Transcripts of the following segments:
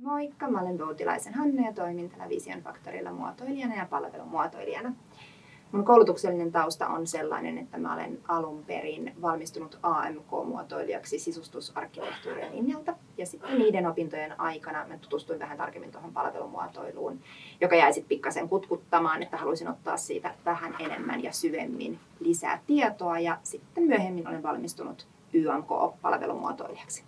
Moikka, mä olen Voutilaisen Hanna ja toimin tällä Vision Factorilla muotoilijana ja palvelumuotoilijana. Mun koulutuksellinen tausta on sellainen, että mä olen alun perin valmistunut AMK-muotoilijaksi sisustusarkkitehtuurin linjalta. Ja sitten niiden opintojen aikana mä tutustuin vähän tarkemmin tuohon palvelumuotoiluun, joka jäi sitten pikkasen kutkuttamaan, että haluaisin ottaa siitä vähän enemmän ja syvemmin lisää tietoa. Ja sitten myöhemmin olen valmistunut YMK-palvelumuotoilijaksi.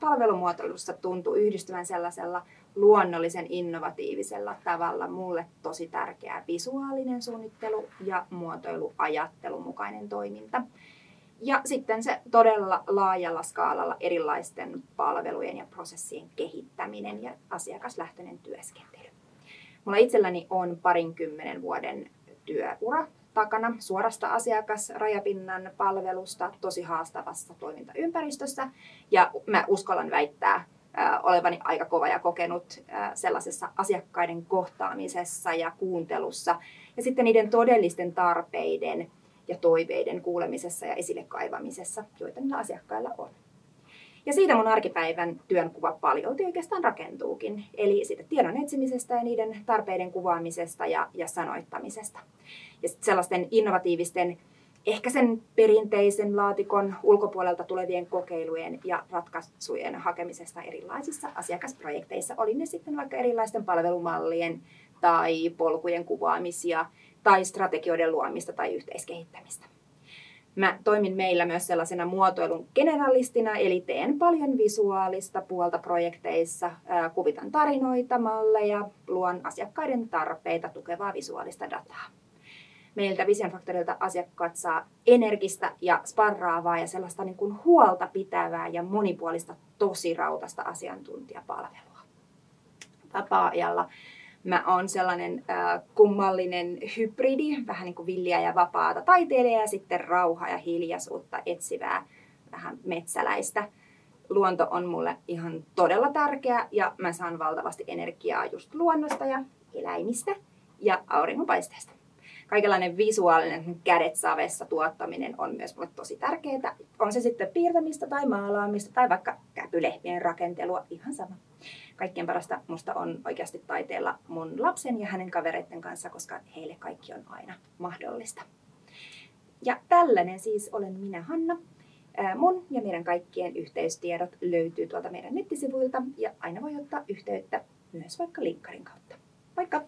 Palvelumuotoilussa tuntuu yhdistyvän sellaisella luonnollisen innovatiivisella tavalla mulle tosi tärkeä visuaalinen suunnittelu ja muotoiluajattelun mukainen toiminta. Ja sitten se todella laajalla skaalalla erilaisten palvelujen ja prosessien kehittäminen ja asiakaslähtöinen työskentely. Mulla itselläni on 20 vuoden työura takana suorasta asiakasrajapinnan palvelusta tosi haastavassa toimintaympäristössä. Ja mä uskallan väittää olevani aika kova ja kokenut sellaisessa asiakkaiden kohtaamisessa ja kuuntelussa. Ja sitten niiden todellisten tarpeiden ja toiveiden kuulemisessa ja esille kaivamisessa, joita niillä asiakkailla on. Ja siitä mun arkipäivän työnkuva paljolti oikeastaan rakentuukin. Eli siitä tiedon etsimisestä ja niiden tarpeiden kuvaamisesta ja sanoittamisesta. Ja sellaisten innovatiivisten, ehkä sen perinteisen laatikon ulkopuolelta tulevien kokeilujen ja ratkaisujen hakemisesta erilaisissa asiakasprojekteissa. Oli ne sitten vaikka erilaisten palvelumallien tai polkujen kuvaamisia tai strategioiden luomista tai yhteiskehittämistä. Mä toimin meillä myös sellaisena muotoilun generalistina, eli teen paljon visuaalista puolta projekteissa, kuvitan tarinoita, malleja, luon asiakkaiden tarpeita tukevaa visuaalista dataa. Meiltä Vision Factorilta asiakkaat saa energistä ja sparraavaa ja sellaista niin kuin huolta pitävää ja monipuolista tosi rautasta asiantuntijapalvelua. Vapaa-ajalla mä oon sellainen kummallinen hybridi, vähän niin kuin villiä ja vapaata taiteilijaa ja sitten rauhaa ja hiljaisuutta etsivää, vähän metsäläistä. Luonto on mulle ihan todella tärkeä ja mä saan valtavasti energiaa just luonnosta ja eläimistä ja auringonpaisteesta. Kaikenlainen visuaalinen kädet savessa tuottaminen on myös mulle tosi tärkeää. On se sitten piirtämistä tai maalaamista tai vaikka käpylehmien rakentelua, ihan sama. Kaikkein parasta musta on oikeasti taiteella mun lapsen ja hänen kavereiden kanssa, koska heille kaikki on aina mahdollista. Ja tällainen siis olen minä, Hanna. Mun ja meidän kaikkien yhteystiedot löytyy tuolta meidän nettisivuilta ja aina voi ottaa yhteyttä myös vaikka linkkarin kautta. Moikka!